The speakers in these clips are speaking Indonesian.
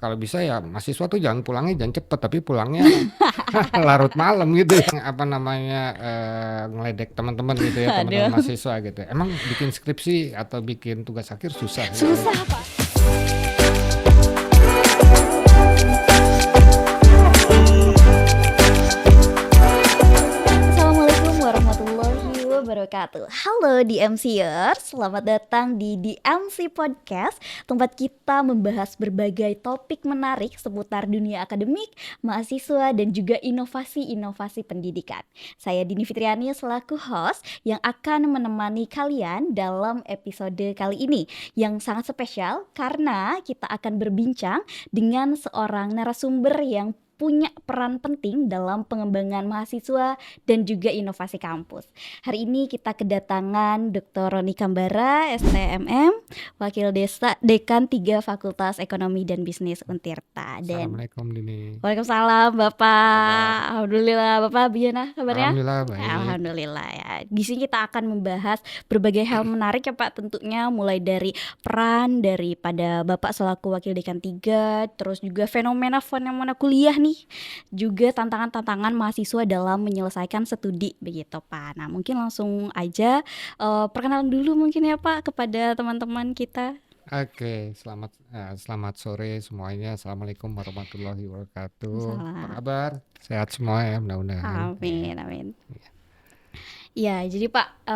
kalau bisa ya mahasiswa tuh jangan cepet, tapi pulangnya larut malam gitu ya, apa namanya, ngeledek teman-teman gitu ya, teman-teman Aduh, mahasiswa gitu. Emang bikin skripsi atau bikin tugas akhir susah gitu ya? susah Pak. Assalamualaikum warahmatullahi wabarakatuh. Halo DMCers, selamat datang di DMC Podcast, tempat kita membahas berbagai topik menarik seputar dunia akademik, mahasiswa, dan juga inovasi-inovasi pendidikan. Saya Dini Fitriani selaku host yang akan menemani kalian dalam episode kali ini yang sangat spesial karena kita akan berbincang dengan seorang narasumber yang punya peran penting dalam pengembangan mahasiswa dan juga inovasi kampus. Hari ini kita kedatangan Dr. Roni Kambara, STMM, Wakil Dekan 3 Fakultas Ekonomi dan Bisnis Untirta. Dan Assalamualaikum Dini. Waalaikumsalam Bapak. Alhamdulillah Bapak, bagaimana kabarnya? Alhamdulillah baik. Alhamdulillah ya. Di sini kita akan membahas berbagai hal menarik ya Pak, tentunya mulai dari peran daripada Bapak selaku Wakil Dekan 3, terus juga fenomena kuliah nih, juga tantangan-tantangan mahasiswa dalam menyelesaikan studi begitu Pak. Nah, mungkin langsung aja perkenalan dulu mungkin ya Pak kepada teman-teman kita. Oke, selamat sore semuanya. Assalamualaikum warahmatullahi wabarakatuh. Apa Salam. kabar? Sehat semua ya mudah-mudahan. Amin. Ya, jadi Pak,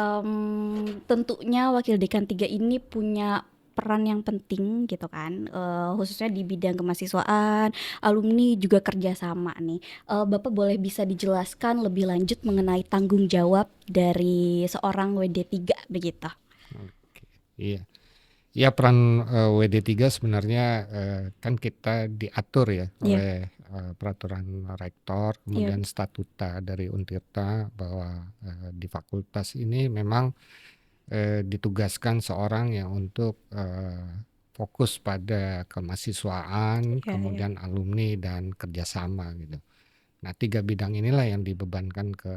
tentunya Wakil Dekan 3 ini punya peran yang penting gitu kan, khususnya di bidang kemahasiswaan, alumni juga kerjasama nih. Bapak boleh bisa dijelaskan lebih lanjut mengenai tanggung jawab dari seorang WD3 begitu? Oke, iya. Ya peran WD3 sebenarnya kan kita diatur ya Iya. oleh peraturan rektor, kemudian statuta dari Untirta bahwa di fakultas ini memang ditugaskan seorang yang untuk fokus pada kemahasiswaan, kemudian alumni dan kerjasama gitu. Nah 3 bidang inilah yang dibebankan ke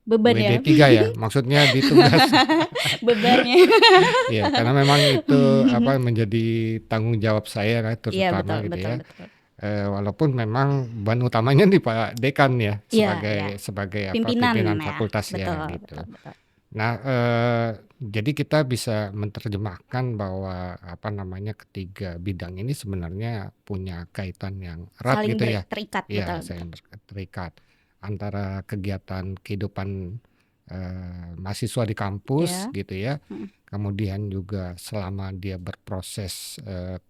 Beban ya? WD3 ya, maksudnya ditugas. Bebannya. Ya, karena memang itu menjadi tanggung jawab saya Iya, terutama betul, gitu betul, ya. betul. Walaupun memang beban utamanya di Pak Dekan ya Iya, sebagai pimpinan pimpinan ya. fakultas ya Betul, gitu. betul. Nah, jadi kita bisa menerjemahkan bahwa ketiga bidang ini sebenarnya punya kaitan yang erat Saling gitu ya. terikat, Iya, betul. saling terikat antara kegiatan kehidupan mahasiswa di kampus Iya. gitu ya. Kemudian juga selama dia berproses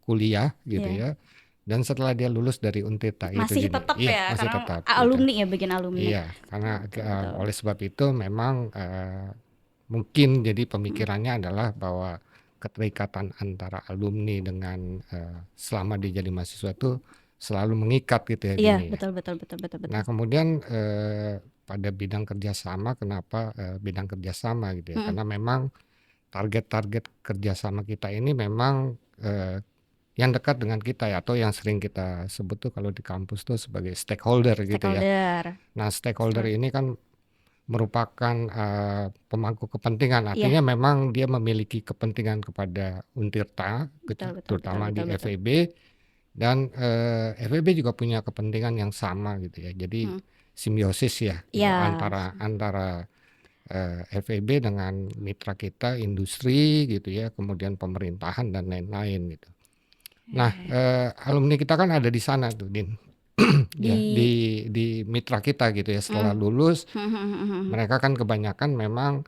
kuliah gitu Iya. ya. Dan setelah dia lulus dari Untirta itu Masih Dini. tetap Iya, ya, masih karena tetap gitu. alumni ya, bagian alumni. Iya, karena Betul. oleh sebab itu memang mungkin jadi pemikirannya adalah bahwa keterikatan antara alumni dengan selama dia jadi mahasiswa itu selalu mengikat gitu ya Iya, Dini ya. betul. Nah kemudian pada bidang kerjasama, kenapa bidang kerjasama gitu ya? Karena memang target-target kerjasama kita ini memang yang dekat dengan kita ya, atau yang sering kita sebut tuh kalau di kampus tuh sebagai stakeholder gitu ya. Stakeholder. Nah stakeholder ini kan merupakan pemangku kepentingan, artinya memang dia memiliki kepentingan kepada Untirta, terutama di FEB, dan FEB juga punya kepentingan yang sama gitu ya. Jadi simbiosis ya, antara FEB dengan mitra kita industri gitu ya, kemudian pemerintahan dan lain-lain gitu. Nah alumni kita kan ada di sana tuh Din. Ya, di mitra kita gitu ya, setelah lulus mereka kan kebanyakan memang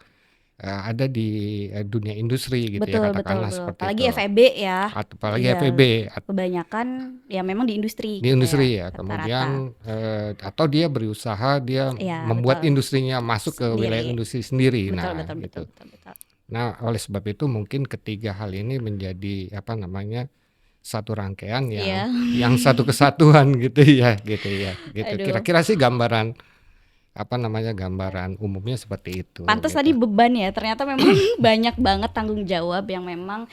ada di dunia industri gitu ya, katakanlah seperti Apalagi itu. FEB ya. Apalagi FEB kebanyakan ya memang di industri di gitu industri ya, rata-rata. kemudian atau dia berusaha dia membuat industrinya masuk ke wilayah industri sendiri. Betul. Nah oleh sebab itu mungkin ketiga hal ini menjadi satu rangkaian yang satu kesatuan gitu ya. Aduh. Kira-kira sih gambaran gambaran umumnya seperti itu Pantes gitu. tadi beban ya, ternyata memang banyak banget tanggung jawab yang memang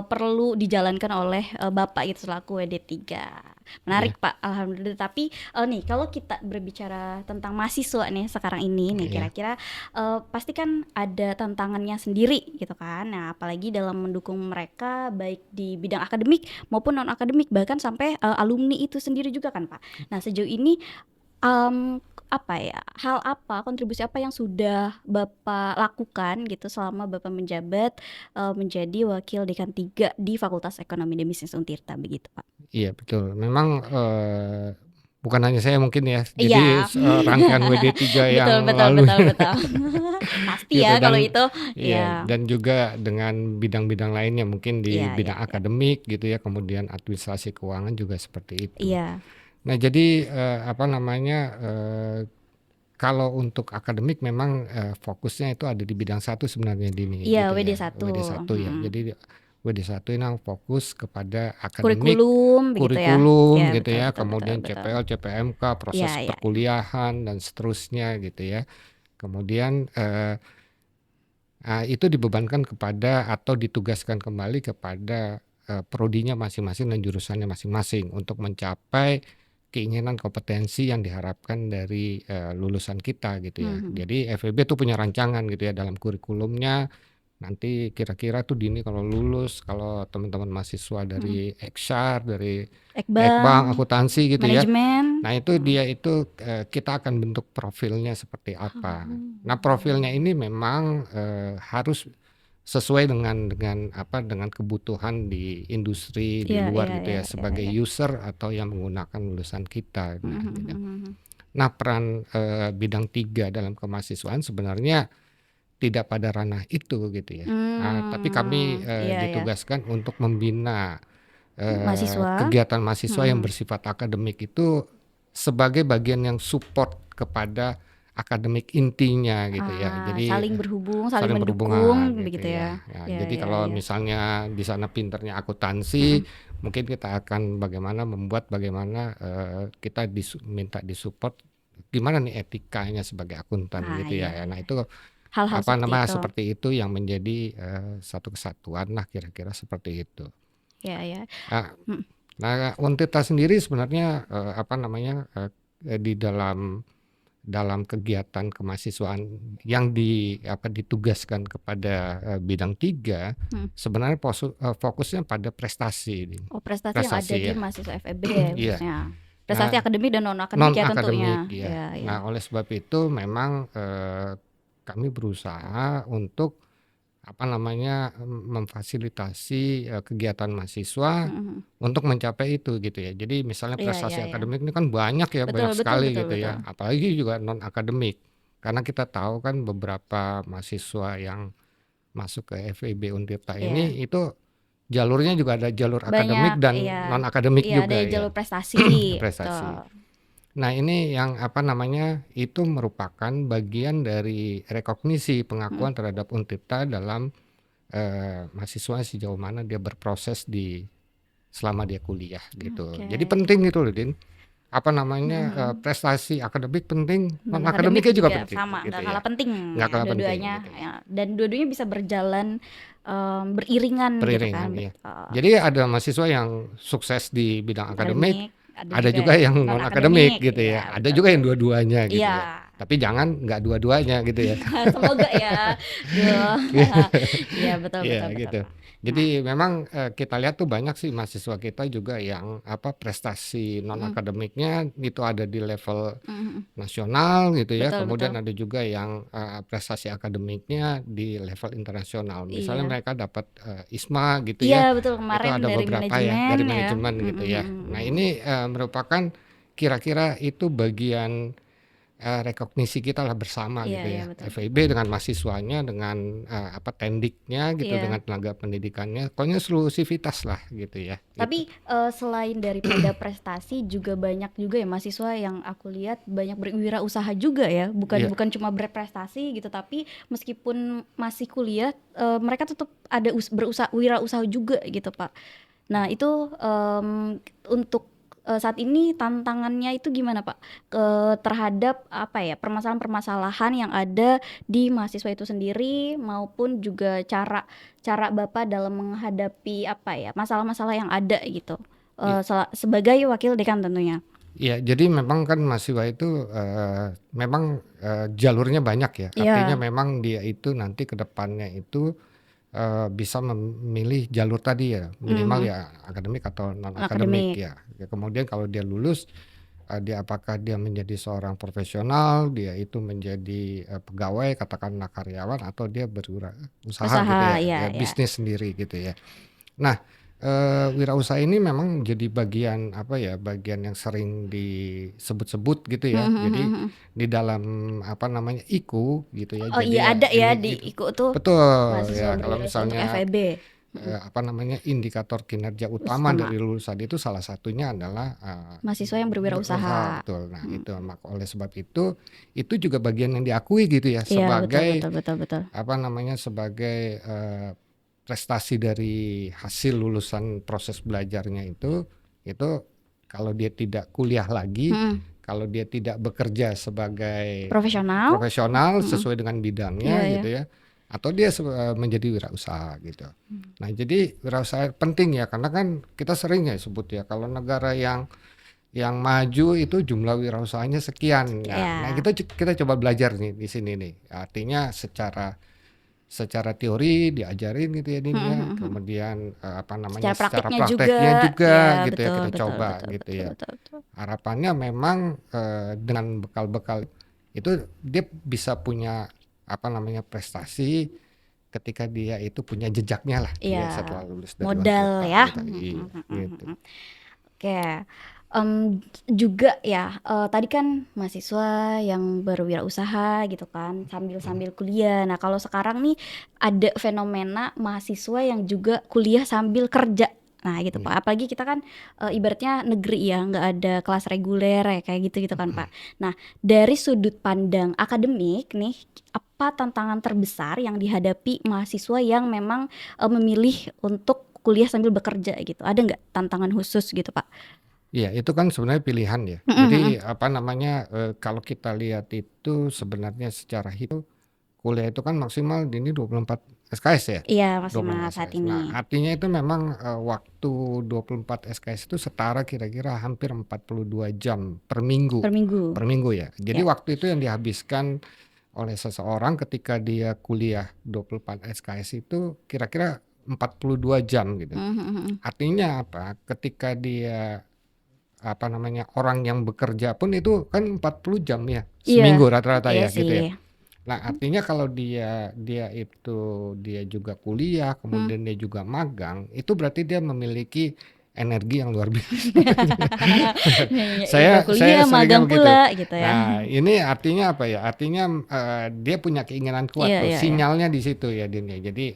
perlu dijalankan oleh Bapak itu selaku WD3. Menarik Iya, Pak, alhamdulillah. Tapi nih kalau kita berbicara tentang mahasiswa nih sekarang ini nih, iya, kira-kira pasti kan ada tantangannya sendiri gitu kan. Nah, apalagi dalam mendukung mereka baik di bidang akademik maupun non akademik, bahkan sampai alumni itu sendiri juga kan Pak. Nah, sejauh ini apa ya, hal apa, kontribusi apa yang sudah Bapak lakukan gitu selama Bapak menjabat menjadi Wakil Dekan 3 di Fakultas Ekonomi dan Bisnis Untirta begitu, Pak? iya betul. Memang bukan hanya saya mungkin ya. Jadi Iya, rangkaian WD3 betul yang betul lalu betul betul. Pasti gitu ya kalau dan itu, iya ya, dan juga dengan bidang-bidang lainnya mungkin di iya iya bidang iya. akademik gitu ya, kemudian administrasi keuangan juga seperti itu. Iya, Nah, jadi kalau untuk akademik memang fokusnya itu ada di bidang satu sebenarnya Dini iya gitu ya, WD1, WD1 ya. Jadi WD1 ini fokus kepada akademik, kurikulum begitu ya? kurikulum Ya gitu betul ya, betul betul kemudian betul. CPL, CPMK, Iya proses iya iya. perkuliahan dan seterusnya gitu ya. Kemudian itu dibebankan kepada atau ditugaskan kembali kepada prodinya masing-masing dan jurusannya masing-masing untuk mencapai keinginan kompetensi yang diharapkan dari lulusan kita gitu ya. Mhm. Jadi FEB tuh punya rancangan gitu ya dalam kurikulumnya. Nanti kira-kira tuh Dini kalau lulus, kalau teman-teman mahasiswa Mhm. dari Ekshar, dari Ekbank, Ekbang, akuntansi gitu ya. manajemen. Nah itu dia itu kita akan bentuk profilnya seperti apa. Nah profilnya Oh. ini memang harus sesuai dengan kebutuhan di industri di Iya luar iya gitu iya ya iya sebagai iya. user atau yang menggunakan lulusan kita. Mhm Nah, mhm gitu. mhm. Nah peran bidang 3 dalam kemahasiswaan sebenarnya tidak pada ranah itu gitu ya. Tapi kami Iya ya. ditugaskan untuk membina Mahasiswa? kegiatan mahasiswa yang Mhm. bersifat akademik itu sebagai bagian yang support kepada akademik intinya gitu ya. Jadi Saling berhubung, saling saling mendukung berhubungan gitu begitu ya. ya? Ya, Iya jadi iya kalau iya. misalnya di sana pinternya akuntansi, Mhm. mungkin kita akan bagaimana kita minta disupport gimana nih etikanya sebagai akuntan gitu Iya ya. Nah iya. itu Hal-hal seperti itu. seperti itu yang menjadi satu kesatuan lah kira-kira seperti itu. Iya iya. Ah, Mhm. Nah, Untirta sendiri sebenarnya di dalam kegiatan kemahasiswaan yang ditugaskan kepada bidang 3 Mhm. sebenarnya fokusnya pada prestasi, Oh, prestasi yang ada prestasi di ya. mahasiswa FEB ya Iya. khususnya? Prestasi Nah, akademik dan non non akademik ya tentunya? akademik ya. Iya iya. Nah, oleh sebab itu memang kami berusaha untuk memfasilitasi kegiatan mahasiswa Mhm mhm. untuk mencapai itu gitu ya. Jadi misalnya Iya iya prestasi iya. akademik ini kan banyak ya, Betul banyak betul sekali betul gitu betul. ya. Apalagi juga non akademik. Karena kita tahu kan beberapa mahasiswa yang masuk ke FEB Untirta Iya. ini itu jalurnya juga ada jalur akademik Banyak dan iya. non akademik Iya ada juga ya. jalur prestasi, Prestasi. betul. Nah, ini yang itu merupakan bagian dari rekognisi Mhm. pengakuan terhadap Untirta dalam mahasiswa sejauh mana dia berproses selama dia kuliah gitu. Oke. Jadi penting gitu loh Din. Mhm mhm. Prestasi akademik penting, non Non-akademik akademiknya juga juga penting sama, gitu nggak ya. kalah penting Nggak ya kalah penting dua-duanya gitu ya. ya, dan dua-duanya bisa berjalan, beriringan gitu Beriringan kan, ya. betul. Jadi ada mahasiswa yang sukses di bidang akademik, Akademik, ada ada juga juga yang yang non akademik non-akademik, gitu iya ya. Ada betul juga betul yang betul. dua-duanya gitu Iya, ya. Tapi jangan nggak dua-duanya gitu ya. semoga ya, duh, iya betul betul Iya betul. gitu. Nah, Jadi memang kita lihat tuh banyak sih mahasiswa kita juga yang prestasi non mhm, akademiknya itu ada di level mhm mhm, nasional gitu ya. betul Kemudian betul, ada juga yang prestasi akademiknya di level internasional. Misalnya iya. mereka dapat ISMA gitu Iya ya. betul Itu kemarin ada dari beberapa ya manajemen dari ya, manajemen mhm gitu mhm ya. mhm Nah, mhm. ini merupakan kira-kira itu bagian rekognisi kita lah bersama Iya gitu iya ya. betul, FEB dengan mahasiswanya, dengan tendiknya gitu, dengan iya. tenaga pendidikannya, pokoknya seluruh sivitas lah gitu ya, gitu. Tapi, selain daripada prestasi juga banyak juga ya mahasiswa yang aku lihat banyak berwirausaha juga ya, bukan Iya, bukan cuma berprestasi gitu, tapi meskipun masih kuliah, mereka tetap ada wirausaha juga gitu, Pak. Nah itu, untuk saat ini tantangannya itu gimana Pak? Terhadap apa ya, permasalahan-permasalahan yang ada di mahasiswa itu sendiri maupun juga cara Bapak dalam menghadapi apa ya, masalah-masalah yang ada gitu. I- Sebagai wakil dekan tentunya. Iya, jadi memang kan mahasiswa itu memang jalurnya banyak ya. Artinya Iya, memang dia itu nanti ke depannya itu bisa memilih jalur tadi ya, minimal mhm, ya akademik atau non akademik akademik. ya. Ya, kemudian kalau dia lulus, dia apakah dia menjadi seorang profesional, dia itu menjadi pegawai katakanlah karyawan atau dia berusaha gitu Usaha, ya, iya ya iya. bisnis sendiri gitu ya. Nah, wirausaha ini memang jadi bagian apa ya, bagian yang sering disebut-sebut gitu Mhm ya. mhm Jadi mhm. di dalam apa namanya IKU gitu ya. Oh Jadi iya ya ada ya di ini IKU tuh, betul mahasiswa ya, kalau berwirausaha untuk misalnya FEB. Mhm, apa namanya indikator kinerja utama sama, dari lulusan itu salah satunya adalah mahasiswa yang berusaha, berwirausaha. betul. Nah, Mhm. itu maka oleh sebab itu juga bagian yang diakui gitu ya Iya betul sebagai betul betul betul. apa namanya sebagai prestasi dari hasil lulusan proses belajarnya itu kalau dia tidak kuliah lagi, Mhm. kalau dia tidak bekerja sebagai Profesional? profesional Mhm. sesuai dengan Iya bidangnya iya. gitu ya, atau dia menjadi wirausaha gitu. Mmm. Nah, jadi wirausaha penting ya karena kan kita sering ya sebut ya kalau negara yang maju itu jumlah wirausahanya sekian. Nah, Iya, kita coba belajar nih di sini nih. Artinya secara teori diajarin gitu ya Din mhm ya, mhm mhm. kemudian apa namanya Secara secara praktiknya prakteknya juga, juga ya gitu ya betul kita betul coba betul gitu betul ya. betul betul. Harapannya memang dengan bekal-bekal itu dia bisa punya apa namanya prestasi ketika dia itu punya jejaknya lah Iya, dia setelah lulus dari modal Untirta ya. gitu. Mhm Iya, mhm mhm gitu. mhm. Oke, juga ya, tadi kan mahasiswa yang berwirausaha gitu kan, Hmm. sambil-sambil kuliah. Nah, kalau sekarang nih ada fenomena mahasiswa yang juga kuliah sambil kerja. Nah, gitu Iya. Pak. Apalagi kita kan, ibaratnya negeri ya, nggak ada kelas reguler ya kayak gitu-gitu kan Hmm. Pak. Nah, dari sudut pandang akademik nih, apa tantangan terbesar yang dihadapi mahasiswa yang memang, memilih untuk kuliah sambil bekerja gitu? Ada nggak tantangan khusus gitu Pak? Iya, itu kan sebenarnya pilihan ya. Mhm Jadi mhm. apa namanya kalau kita lihat itu sebenarnya secara kuliah itu kan maksimal ini 24 SKS ya, Iya, maksimal 24 saat SKS. ini. Nah, artinya itu memang waktu 24 SKS itu setara kira-kira hampir 42 jam Per minggu. per minggu ya. Jadi Ya. waktu itu yang dihabiskan oleh seseorang ketika dia kuliah 24 SKS itu kira-kira 42 jam gitu. Mhm mhm mhm. Artinya apa? Ketika dia apa namanya orang yang bekerja pun itu kan 40 jam ya Iya, seminggu rata-rata iya ya sih. gitu ya. Nah, artinya kalau dia itu dia juga kuliah, Mmm. kemudian dia juga magang, itu berarti dia memiliki energi yang luar biasa. Iya, udah Saya kuliah, seringnya magang begitu. pula gitu ya. Nah, ini artinya apa ya? Artinya dia punya keinginan kuat Iya tuh, iya iya. sinyalnya di situ ya Din ya. Jadi,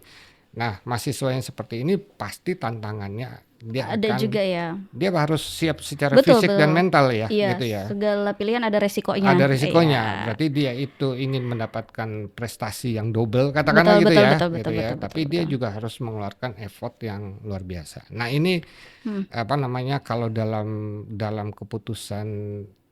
nah mahasiswa yang seperti ini pasti tantangannya Ada juga ya. dia harus siap secara Betul fisik dan betul. mental ya, Iya, gitu ya. segala pilihan ada resikonya. Ada Iya. risikonya, berarti dia itu ingin mendapatkan prestasi yang double Betul katakanlah gitu betul ya, betul betul gitu betul ya. betul Tapi dia betul. juga harus mengeluarkan effort yang luar biasa. Nah, ini Mhm. apa namanya kalau dalam keputusan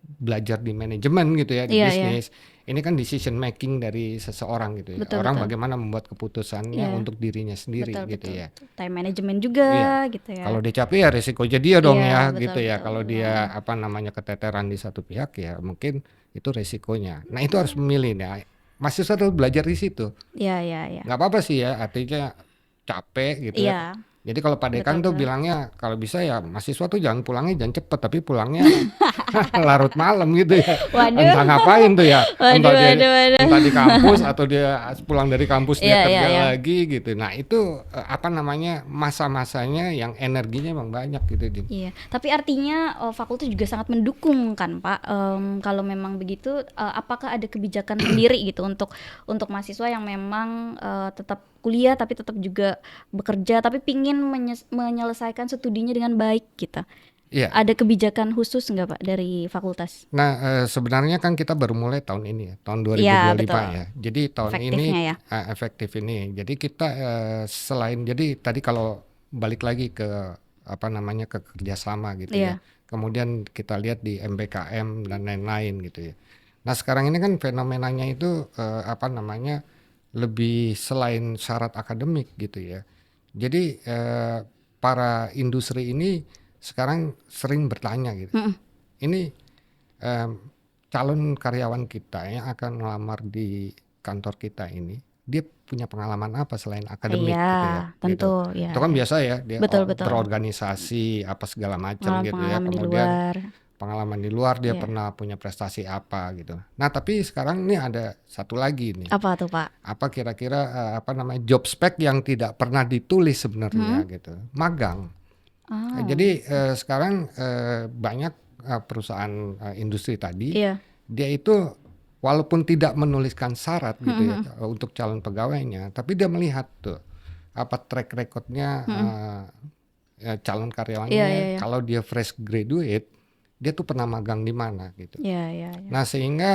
belajar di manajemen gitu ya di Iya iya. bisnis ini kan decision making dari seseorang gitu ya Betul orang betul. bagaimana membuat keputusannya Iya, untuk dirinya sendiri betul gitu betul ya. betul. Time management juga Iya, gitu ya. kalau dia capek ya resiko dia dong Iya, ya betul gitu ya betul. kalau dia apa namanya keteteran di satu pihak ya mungkin itu resikonya. Nah, itu harus memilih. Nah, mahasiswa tuh belajar di situ. Iya iya iya. Nggak apa-apa sih ya, artinya capek gitu ya. Iya, Jadi kalau Pak betul Dekan tuh betul. bilangnya kalau bisa ya mahasiswa tuh jangan cepet, tapi pulangnya larut malam gitu ya. Waduh. Entah ngapain tuh ya, Waduh waduh waduh. entah di kampus atau dia pulang dari kampus dia Iya iya kerja iya. lagi gitu. Nah itu apa namanya masa-masanya yang energinya emang banyak gitu Din. Iya, tapi artinya fakultas juga sangat mendukung kan Pak. Kalau memang begitu, apakah ada kebijakan sendiri gitu untuk mahasiswa yang memang tetap kuliah tapi tetap juga bekerja tapi pingin menyelesaikan studinya dengan baik gitu. Iya. Ada kebijakan khusus nggak Pak dari fakultas? Nah, sebenarnya kan kita baru mulai tahun ini ya, tahun Iya 2025 betul, ya. Jadi tahun ini efektifnya ya. efektif ini. Jadi kita selain jadi tadi kalau balik lagi ke ke kerjasama gitu Iya. ya. Kemudian kita lihat di MBKM dan lain-lain gitu ya. Nah sekarang ini kan fenomenanya itu lebih selain syarat akademik gitu ya. Jadi para industri ini sekarang sering bertanya gitu. Mm-mm. Ini em, calon karyawan kita yang akan melamar di kantor kita ini, dia punya pengalaman apa selain akademik Iya, gitu ya, tentu gitu. ya, Itu kan ya. biasa ya, dia Betul, betul. berorganisasi apa segala macam gitu ya. Pengalaman di Kemudian luar. pengalaman di luar dia Iya. pernah punya prestasi apa gitu. Nah, tapi sekarang ini ada satu lagi nih. Apa tuh, Pak? Apa kira-kira job spec yang tidak pernah ditulis sebenarnya gitu. Magang. Oh, Jadi sekarang banyak perusahaan industri tadi iya. dia itu walaupun tidak menuliskan syarat gitu ya untuk calon pegawainya, tapi dia melihat tuh apa track recordnya calon Iya, iya, karyawannya iya. kalau dia fresh graduate dia tuh pernah magang di mana gitu. Iya, iya, iya. Nah sehingga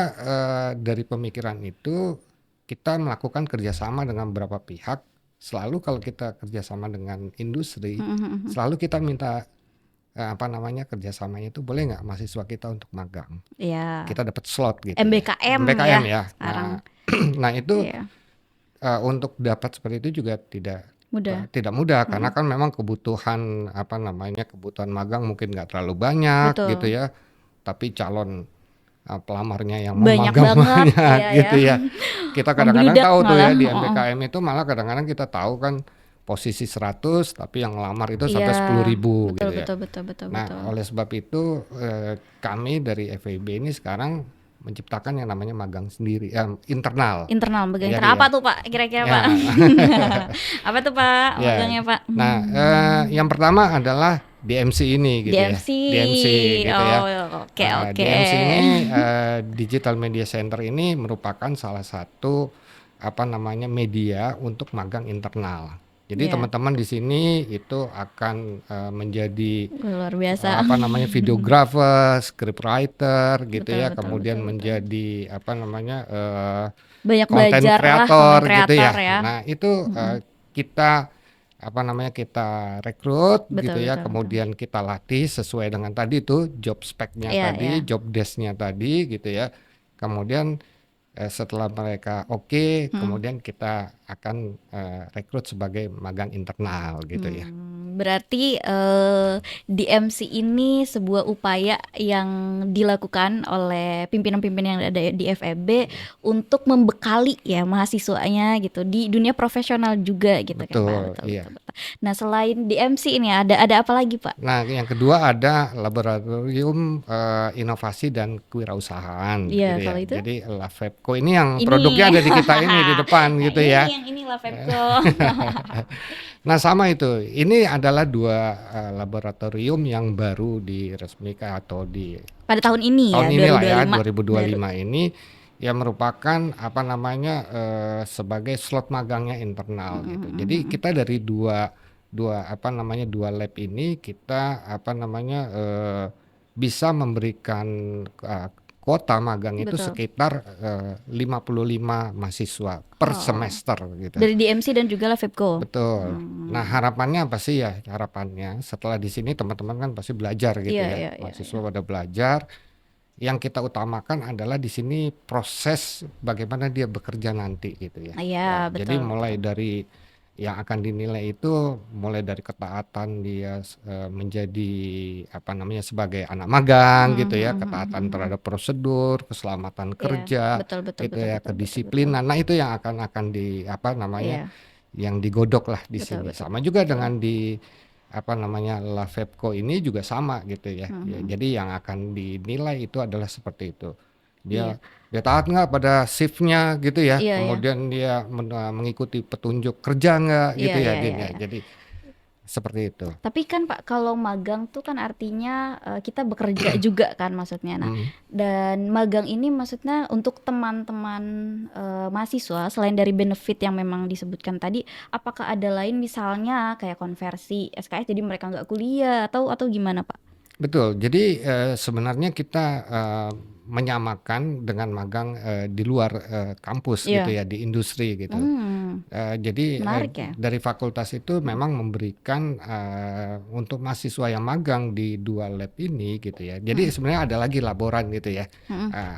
dari pemikiran itu kita melakukan kerjasama dengan beberapa pihak. Selalu kalau kita kerjasama dengan industri, selalu kita minta kerjasamanya itu boleh nggak mahasiswa kita untuk magang. Iya. Kita dapat slot gitu MBKM ya. MBKM ya. sekarang. Nah itu Iya. untuk dapat seperti itu juga tidak Mudah. karena kan memang kebutuhan kebutuhan magang mungkin nggak terlalu banyak Betul. gitu ya. Tapi calon pelamarnya yang Banyak memagang banget, banyak iya, gitu ya. ya. Kita kadang-kadang Membludak tahu tuh ya malah, di heeh. MBKM itu malah kadang-kadang kita tahu kan posisi 100 tapi yang ngelamar itu sampai Iya, 10.000 betul, gitu ya. betul. Nah, oleh sebab itu kami dari FEB ini sekarang menciptakan yang namanya magang sendiri, internal. Internal, magang Jadi internal. ya, Apa tuh, Pak? Kira-kira, ya. Pak? Apa tuh, Pak? Ya. Magangnya, Pak? Nah, yang pertama adalah DMC ini gitu DMC. ya. DMC gitu ya. Oke. DMC ini Digital Media Center ini merupakan salah satu media untuk magang internal. Jadi Iya. teman-teman di sini itu akan menjadi Luar biasa. videographer, scriptwriter gitu Betul, ya, betul, kemudian betul. menjadi Banyak content belajar lah, creator content gitu ya. creator ya. Nah, itu kita kita rekrut Betul, gitu ya, betul. kemudian kita latih sesuai dengan tadi itu job spec-nya Iya, tadi, iya. job desk-nya tadi gitu ya. Kemudian setelah mereka oke, kemudian kita akan rekrut sebagai magang internal gitu ya. Berarti DMC ini sebuah upaya yang dilakukan oleh pimpinan-pimpinan yang ada di FEB untuk membekali ya mahasiswanya gitu di dunia profesional juga gitu kan, Pak. Betul, iya. Betul. Nah, selain DMC ini ada apa lagi, Pak? Nah, yang kedua ada laboratorium inovasi dan kewirausahaan Iya, gitu ya. kalau itu? Jadi LabFebco ini yang Ini. produknya ada di kita ini di depan gitu Nah, ya. Ini yang inilah Febco. Nah, sama itu. Ini adalah dua laboratorium yang baru diresmikan atau di Pada tahun ini tahun ya, inilah ya 2025. 2025 ini yang merupakan sebagai slot magangnya internal gitu. Jadi kita dari dua lab ini kita bisa memberikan kuota magang itu Betul. sekitar 55 mahasiswa per semester gitu. Dari DMC dan juga Febco. Betul. Nah, harapannya apa sih ya? Harapannya setelah di sini teman-teman kan pasti belajar gitu Iya, ya. Mahasiswa pada belajar. Yang kita utamakan adalah di sini proses bagaimana dia bekerja nanti gitu ya. Iya, Nah, jadi betul. mulai dari yang akan dinilai itu mulai dari ketaatan dia menjadi sebagai anak magang gitu ya, ketaatan terhadap prosedur, keselamatan kerja, betul, gitu ya, betul. kedisiplinan. Nah, itu yang akan di Iya. yang digodok lah di Betul, sini. betul, Sama juga dengan di LabFebco ini juga sama gitu ya. Ya, jadi yang akan dinilai itu adalah seperti itu. Dia taat nggak pada shiftnya gitu ya. Iya, Kemudian dia mengikuti petunjuk kerja nggak gitu Iya, ya. iya, Din, iya. ya. Jadi seperti itu. Tapi kan Pak, kalau magang tuh kan artinya kita bekerja juga kan maksudnya. Nah, dan magang ini maksudnya untuk teman-teman mahasiswa selain dari benefit yang memang disebutkan tadi, apakah ada lain misalnya kayak konversi SKS jadi mereka nggak kuliah atau gimana, Pak? Betul. Jadi sebenarnya kita menyamakan dengan magang di luar kampus Iya. gitu ya, di industri gitu. Jadi Menarik ya. dari fakultas itu memang memberikan untuk mahasiswa yang magang di 2 lab ini gitu ya. Jadi sebenarnya ada lagi laboran gitu ya.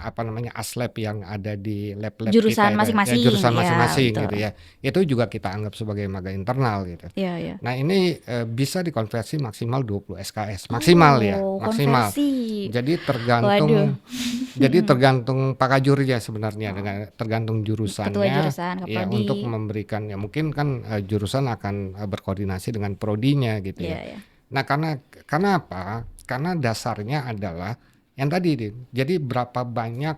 Apa namanya ASLab yang ada di lab-lab kita Jurusan itu ya, masing-masing, jurusan ya masing-masing betul. gitu ya. Itu juga kita anggap sebagai magang internal gitu. Iya. Nah ini bisa dikonversi maksimal 20 SKS, maksimal ya, maksimal. Konversi. Jadi Waduh. tergantung Pak Kajurnya sebenarnya, dengan tergantung Ketua jurusannya jurusan, ya Kaprodi. untuk memberikan ya mungkin kan jurusan akan berkoordinasi dengan prodinya gitu ya. Iya. Nah karena apa? Karena dasarnya adalah yang tadi Din. Jadi berapa banyak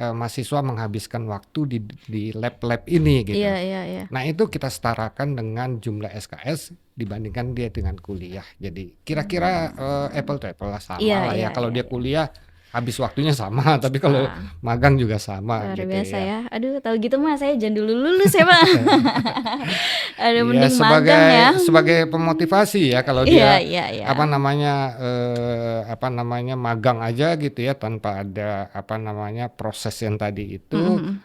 mahasiswa menghabiskan waktu di lab-lab ini gitu. Iya. Nah itu kita setarakan dengan jumlah SKS dibandingkan dia dengan kuliah. Jadi kira-kira apple to apple lah, sama Iya, lah ya. iya, Kalau iya, dia iya. kuliah habis waktunya sama, tapi kalau magang juga sama Luar gitu biasa ya. ya. Aduh, tahu gitu mah saya jangan dulu lulus ya, Pak. Ada Iya mending magang ya. sebagai pemotivasi ya kalau Iya. dia apa namanya magang aja gitu ya tanpa ada apa namanya proses yang tadi itu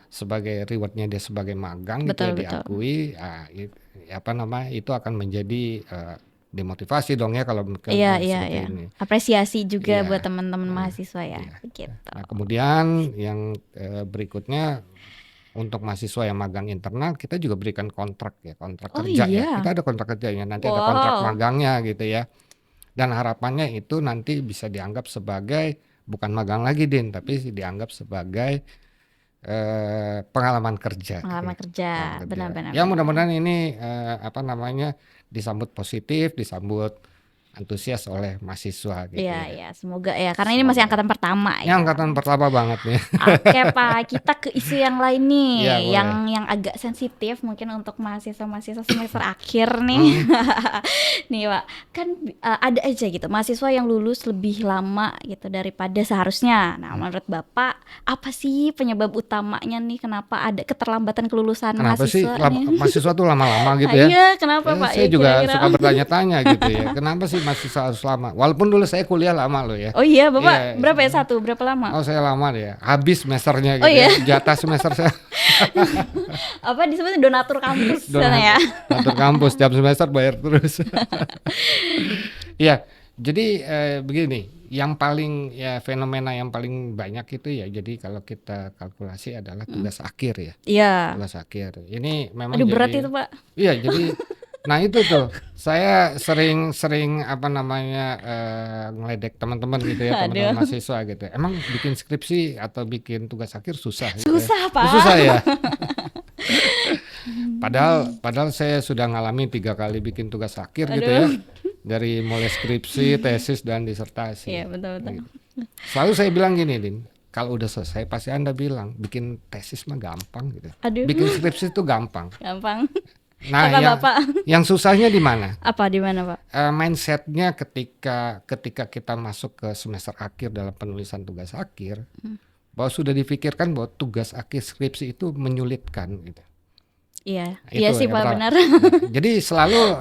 sebagai rewardnya dia sebagai magang gitu ya Betul. diakui apa namanya itu akan menjadi demotivasi dong ya kalau Iya. seperti ini. Apresiasi juga Iya. buat teman-teman mahasiswa ya. Iya. Gitu. Nah kemudian yang berikutnya untuk mahasiswa yang magang internal kita juga berikan kontrak kerja ya. Iya. Kita ada kontrak kerjanya, nanti ada kontrak Wow. magangnya gitu ya. Dan harapannya itu nanti bisa dianggap sebagai bukan magang lagi Din, tapi dianggap sebagai pengalaman kerja. Pengalaman kerja, Pengalaman kerja. benar-benar. Ya mudah-mudahan ini apa namanya disambut positif, disambut antusias oleh mahasiswa gitu ya. Iya, semoga ya. Karena ini masih angkatan pertama Ini ya. angkatan pertama banget nih. Oke Pak, kita ke isu yang lain nih, Iya, boleh. yang agak sensitif mungkin untuk mahasiswa semester akhir nih. Nih Pak, kan ada aja gitu mahasiswa yang lulus lebih lama gitu daripada seharusnya. Nah, menurut Bapak apa sih penyebab utamanya nih kenapa ada keterlambatan kelulusan Kenapa sih mahasiswa nih? mahasiswa tuh lama-lama gitu ya? Iya, kenapa Pak Saya ya juga kira-kira? suka bertanya-tanya gitu ya. Kenapa sih mahasiswa harus lama? Walaupun dulu saya kuliah lama loh ya. Oh iya, Bapak Iya. berapa ya? Berapa lama? Oh saya lama deh ya. Habis semesternya gitu Oh, iya? ya. Jatah semester saya. Apa disebut donatur kampus sana ya? Donatur kampus tiap semester bayar terus. Iya. Jadi begini, yang paling ya fenomena yang paling banyak itu ya. Jadi kalau kita kalkulasi adalah tugas akhir ya. Iya. Tugas akhir. Ini memang Aduh berat jadi itu Pak. Iya, jadi nah itu tuh saya sering apa namanya ngeledek teman-teman gitu ya, teman-teman Aduh. mahasiswa gitu. Emang bikin skripsi atau bikin tugas akhir susah gitu ya? Susah Pak. Susah ya. Padahal saya sudah ngalamin 3 kali bikin tugas akhir gitu ya. Dari mulai skripsi, tesis dan disertasi. Iya betul. Gitu. Selalu saya bilang gini, Din. Kalau udah selesai pasti Anda bilang bikin tesis mah gampang gitu. Aduh. Bikin skripsi itu gampang. Gampang. Nah, Kata Bapak. yang susahnya di mana? Apa di mana Pak? Mindsetnya ketika kita masuk ke semester akhir dalam penulisan tugas akhir, bahwa sudah difikirkan bahwa tugas akhir skripsi itu menyulitkan gitu. Iya. Nah, Iya itu sih yang Pak pertama. benar. Jadi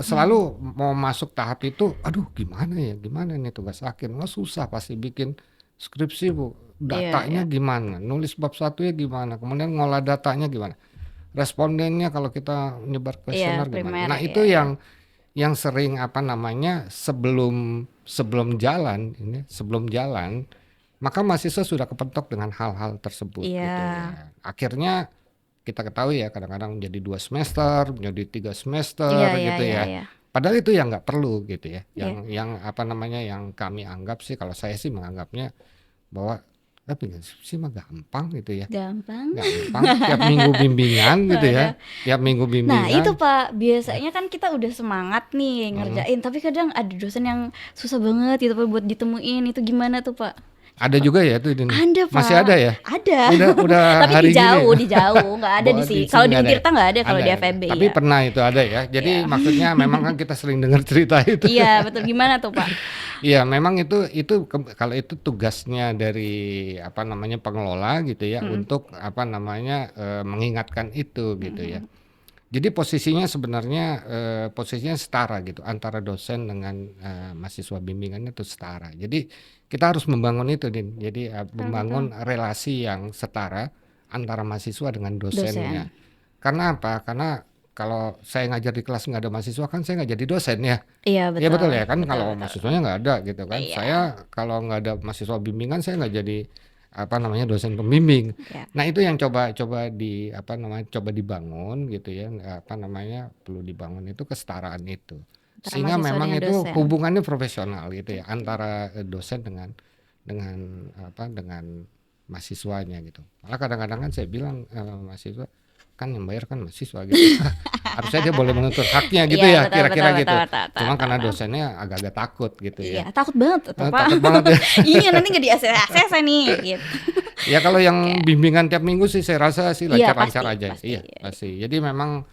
selalu mau masuk tahap itu, aduh gimana nih tugas akhir? Nggak susah pasti bikin skripsi Bu. Datanya gimana? Nulis bab 1-nya gimana? Kemudian ngolah datanya gimana? Respondennya kalau kita nyebar kuesioner gimana? primer, Nah itu yang sering apa namanya sebelum jalan maka mahasiswa sudah kepentok dengan hal-hal tersebut Iya. gitu ya. Akhirnya kita ketahui ya kadang-kadang menjadi 2 semester, menjadi 3 semester gitu ya. Iya. Padahal itu yang nggak perlu gitu ya. Yang apa namanya yang kami anggap sih, kalau saya sih menganggapnya bahwa sih mah gampang gitu ya. Gampang. Tiap minggu bimbingan gitu ya. Tiap minggu bimbingan. Nah itu Pak, biasanya kan kita udah semangat nih ngerjain, tapi kadang ada dosen yang susah banget gitu Pak buat ditemuin. Itu gimana tuh Pak? Ada juga ya itu Din? Ada Pak. Masih ada ya? Ada. Udah Tapi hari di jauh, gini. nggak ada di Oh, sini. di Kalau sini di nggak ada. Untirta nggak ada, kalau di Ada. FEB Tapi ya. pernah itu ada ya. Jadi maksudnya memang kan kita sering dengar cerita itu. Iya betul, gimana tuh Pak? Iya, memang itu kalau itu tugasnya dari apa namanya pengelola gitu ya untuk apa namanya mengingatkan itu gitu ya. Jadi posisinya sebenarnya posisinya setara gitu antara dosen dengan mahasiswa bimbingannya itu setara. Jadi kita harus membangun itu Din. Jadi membangun relasi yang setara antara mahasiswa dengan dosennya. Karena apa? Karena kalau saya ngajar di kelas nggak ada mahasiswa kan saya nggak jadi dosen ya. Iya Iya betul betul, ya kan, betul kalau betul. mahasiswanya nggak ada gitu kan. Iya, Saya kalau nggak ada mahasiswa bimbingan saya nggak jadi apa namanya dosen pembimbing. iya. Nah itu yang coba di apa namanya coba dibangun gitu ya, apa namanya perlu dibangun itu kesetaraan itu. Antara Sehingga mahasiswa memang dengan itu dosen. hubungannya profesional gitu ya antara dosen dengan apa dengan mahasiswanya gitu. Malah kadang-kadang kan saya bilang mahasiswa kan yang bayar kan mahasiswa gitu. Harusnya dia boleh menuntut haknya gitu Iya ya betul kira-kira betul gitu. betul betul betul Cuma karena betul. dosennya agak-agak takut gitu Iya, ya. takut banget tuh, Pak. Takut banget ya. Iya, nanti nggak di ACC nih gitu. Ya kalau Oke. yang bimbingan tiap minggu sih saya rasa sih Iya, lancar-lancar pasti aja. pasti. Iya, pasti. Jadi memang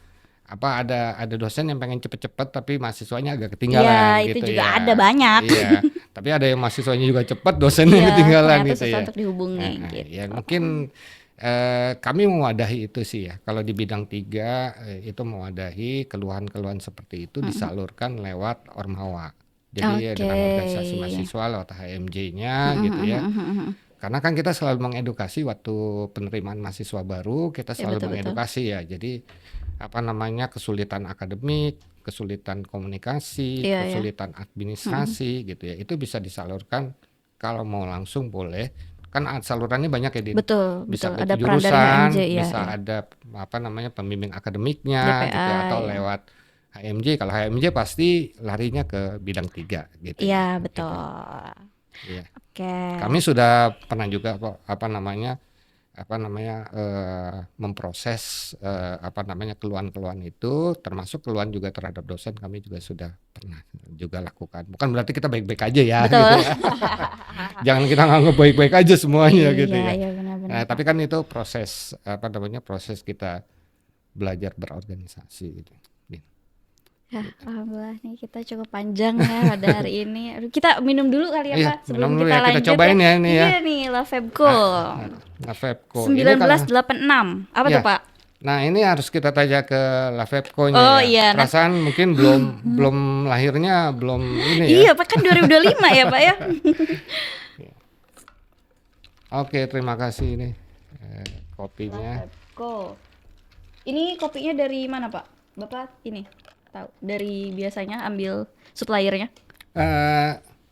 apa ada dosen yang pengen cepet-cepet tapi mahasiswanya agak Iya, ketinggalan itu gitu juga ya. ada banyak. Iya. Tapi ada yang mahasiswanya juga cepet, dosennya Iya, ketinggalan ternyata gitu susah ya. untuk dihubungi Ya gitu. mungkin kami mewadahi itu sih ya. Kalau di bidang 3 itu mewadahi keluhan-keluhan seperti itu disalurkan lewat Ormawa. Jadi Oke. dengan organisasi mahasiswa lewat HMJ-nya gitu ya. Karena kan kita selalu mengedukasi waktu penerimaan mahasiswa baru, kita Iya, selalu betul betul. mengedukasi ya. Jadi apa namanya kesulitan akademik, kesulitan komunikasi, Iya, iya. kesulitan administrasi gitu ya. Itu bisa disalurkan kalau mau langsung boleh. Kan salurannya banyak ya, Din. Betul Bisa betul. ke Ada peran dari jurusan, HMJ ya, bisa ya. ada apa namanya pembimbing akademiknya gitu DPA ya, atau ya. lewat HMJ. Kalau HMJ pasti larinya ke bidang 3 gitu Iya, ya. betul. Gitu. Iya. Oke. Kami sudah pernah juga kok apa namanya memproses apa namanya keluhan-keluhan itu, termasuk keluhan juga terhadap dosen kami juga sudah pernah juga lakukan. Bukan berarti kita baik-baik aja ya Betul. gitu ya. Jangan kita nganggap baik-baik aja semuanya gitu Iya, ya. iya benar-benar. Tapi kan itu proses apa namanya proses kita belajar berorganisasi gitu. Ya, alhamdulillah nih kita cukup panjang ya pada hari ini. Aduh, kita minum dulu kali ya, Iya, Pak, sebelum minum dulu kita ya, kita lanjut cobain ya ini ya. Iya nih, Lavebco. Lavebco. Ini kan 1986. Apa Iya. tuh, Pak? Nah ini harus kita tanya ke Lavebco-nya Oh ya. iya, Perasaan mungkin belum lahirnya belum ini ya. Iya, Pak, kan 2025 ya, Pak ya. Oke, terima kasih ini kopinya. Lavebco. Ini kopinya dari mana, Pak? Bapak ini tahu dari biasanya ambil suppliernya.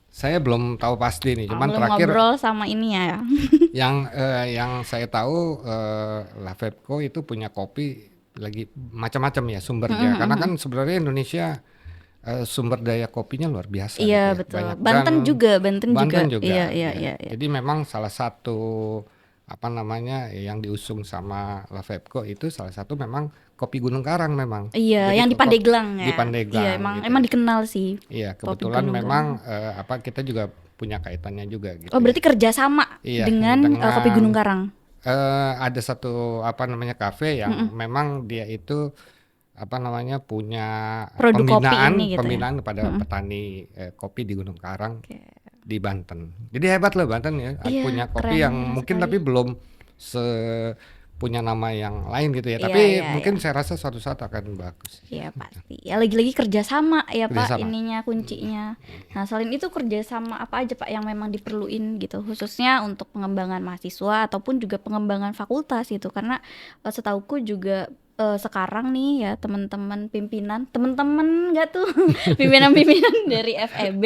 Saya belum tahu pasti nih, cuman Belum terakhir ngobrol sama ini ya. yang saya tahu Lavebco itu punya kopi lagi macam-macam ya sumbernya. Karena kan sebenarnya Indonesia sumber daya kopinya luar biasa. Iya, gitu ya. betul. Banyak. Banten Dan juga, Banten juga. Iya. Iya. Jadi memang salah satu apa namanya yang diusung sama Lavebco itu salah satu memang kopi Gunung Karang memang. Iya, Jadi yang di Pandeglang ya. Di Pandeglang. Iya, gitu. emang dikenal sih. Iya, kopi kebetulan Gunung memang kita juga punya kaitannya juga gitu. Oh, berarti kerjasama Iya, dengan kopi Gunung Karang. Ada satu apa namanya kafe yang memang dia itu apa namanya punya Produk kopi ini gitu ya? pembinaan kepada petani kopi di Gunung Karang di Banten. Jadi hebat loh Banten ya, Iya, punya kopi keren yang mungkin sekali. tapi belum punya nama yang lain gitu ya. Iya, Tapi iya, mungkin saya rasa suatu saat akan bagus. Iya pasti. Ya lagi-lagi kerjasama ya Pak, Kerjasama. ininya kuncinya. Nah selain itu kerjasama apa aja Pak yang memang diperluin gitu, khususnya untuk pengembangan mahasiswa ataupun juga pengembangan fakultas gitu. Karena setauku juga sekarang nih ya teman-teman pimpinan, teman-teman nggak tuh pimpinan-pimpinan dari FEB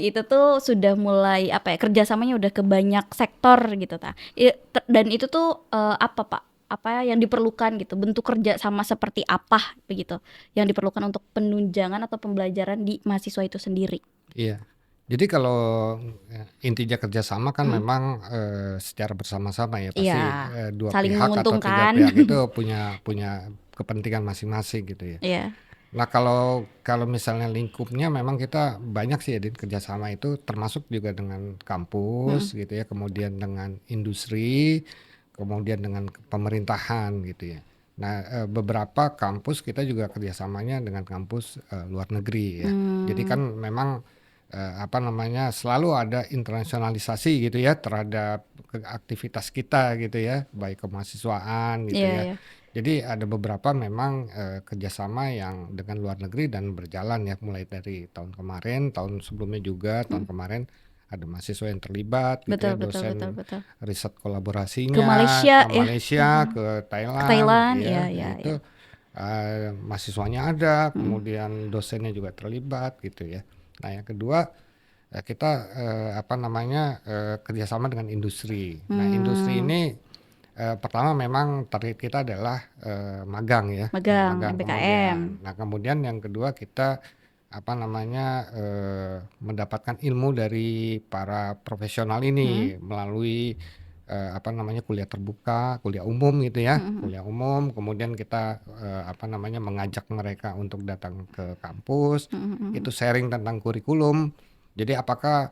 itu tuh sudah mulai apa ya kerjasamanya udah ke banyak sektor gitu ta. Dan itu tuh apa Pak? Apa yang diperlukan gitu, bentuk kerja sama seperti apa begitu yang diperlukan untuk penunjangan atau pembelajaran di mahasiswa itu sendiri. Iya. Jadi kalau intinya kerjasama kan memang secara bersama-sama ya pasti Iya, dua saling pihak atau tiga menguntungkan. pihak itu punya kepentingan masing-masing gitu ya. Iya. Nah kalau misalnya lingkupnya memang kita banyak sih ya Din, kerjasama itu termasuk juga dengan kampus gitu ya, kemudian dengan industri, kemudian dengan pemerintahan gitu ya. Nah beberapa kampus kita juga kerjasamanya dengan kampus luar negeri ya. Jadi kan memang apa namanya selalu ada internasionalisasi gitu ya terhadap aktivitas kita gitu ya, baik kemahasiswaan gitu Iya, ya. iya. Jadi ada beberapa memang kerjasama yang dengan luar negeri dan berjalan ya mulai dari tahun kemarin, tahun sebelumnya juga, tahun kemarin ada mahasiswa yang terlibat gitu ya, Betul. riset kolaborasinya Ke Malaysia ke ya. Malaysia, ke Thailand, Thailand, ya, iya. itu mahasiswanya ada, kemudian dosennya juga terlibat gitu ya. Nah yang kedua kita kerjasama dengan industri. Nah industri ini pertama memang target kita adalah magang ya, Magang, magang MPKM. kemudian. Nah kemudian yang kedua kita mendapatkan ilmu dari para profesional ini melalui kuliah terbuka, kuliah umum gitu ya, kuliah umum. Kemudian kita mengajak mereka untuk datang ke kampus, itu sharing tentang kurikulum. Jadi apakah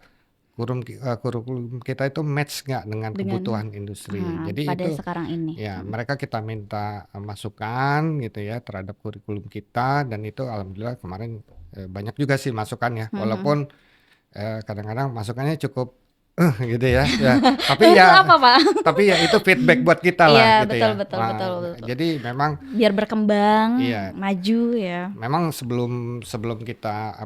kurikulum kita itu match nggak dengan kebutuhan industri. Jadi pada itu sekarang ini. ya mereka kita minta masukan gitu ya terhadap kurikulum kita, dan itu alhamdulillah kemarin banyak juga sih masukannya, walaupun kadang-kadang masukannya cukup gitu ya. Tapi Itu ya apa, Pak? tapi ya itu feedback buat kita lah Iya, gitu betul, ya. betul, Nah, betul. jadi memang Biar berkembang, iya, maju ya. memang sebelum kita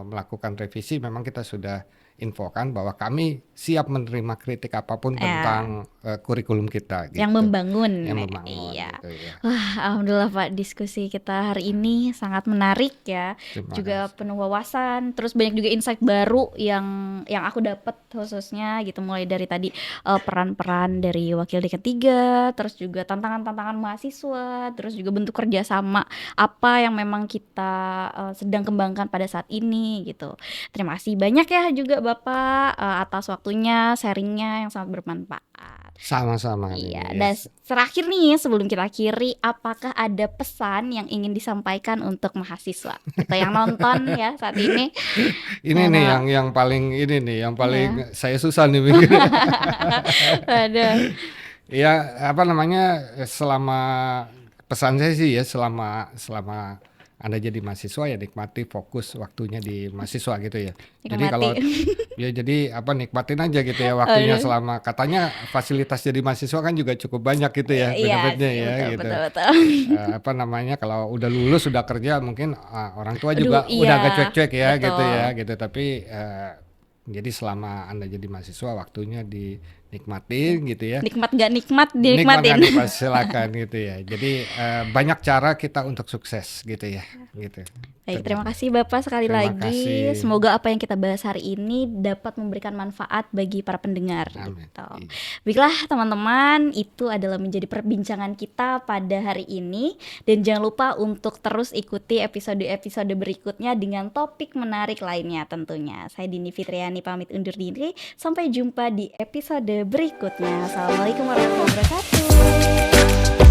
melakukan revisi, memang kita sudah infokan bahwa kami siap menerima kritik apapun tentang kurikulum kita gitu. Yang membangun. Yang membangun Iya. gitu ya. Wah, alhamdulillah Pak, diskusi kita hari ini sangat menarik ya. Terima Juga kasih. penuh wawasan, terus banyak juga insight baru yang aku dapat khususnya gitu, mulai dari tadi peran-peran dari wakil dekan 3, terus juga tantangan-tantangan mahasiswa, terus juga bentuk kerjasama apa yang memang kita sedang kembangkan pada saat ini gitu. Terima kasih banyak ya juga Bapak atas waktunya, sharingnya yang sangat bermanfaat. Sama-sama. Iya, Nini, dan yes. terakhir nih sebelum kita akhiri, apakah ada pesan yang ingin disampaikan untuk mahasiswa kita yang nonton ya saat ini? Ini nih yang paling saya susah nih mikir. Aduh. Ya selama pesan saya sih ya, selama Anda jadi mahasiswa ya nikmati, fokus waktunya di mahasiswa gitu ya. Jadi kalau nikmatin aja gitu ya waktunya, selama katanya fasilitas jadi mahasiswa kan juga cukup banyak gitu ya benefitnya ya betul, gitu. betul. Kalau udah lulus sudah kerja mungkin orang tua juga udah agak cuek-cuek ya betul. gitu ya gitu. Tapi jadi selama Anda jadi mahasiswa waktunya dinikmatin gitu ya. Nikmat gak nikmat dinikmatin. Nikmat silakan gitu ya. Jadi banyak cara kita untuk sukses gitu ya. Gitu. Baik, terima kasih Bapak sekali Terima lagi. kasih. Semoga apa yang kita bahas hari ini dapat memberikan manfaat bagi para pendengar. Amin. Gitu. Iya. Baiklah teman-teman, itu adalah menjadi perbincangan kita pada hari ini. Dan jangan lupa untuk terus ikuti episode-episode berikutnya dengan topik menarik lainnya tentunya. Saya Dini Fitriani pamit undur diri. Sampai jumpa di episode berikutnya. Assalamualaikum warahmatullahi wabarakatuh.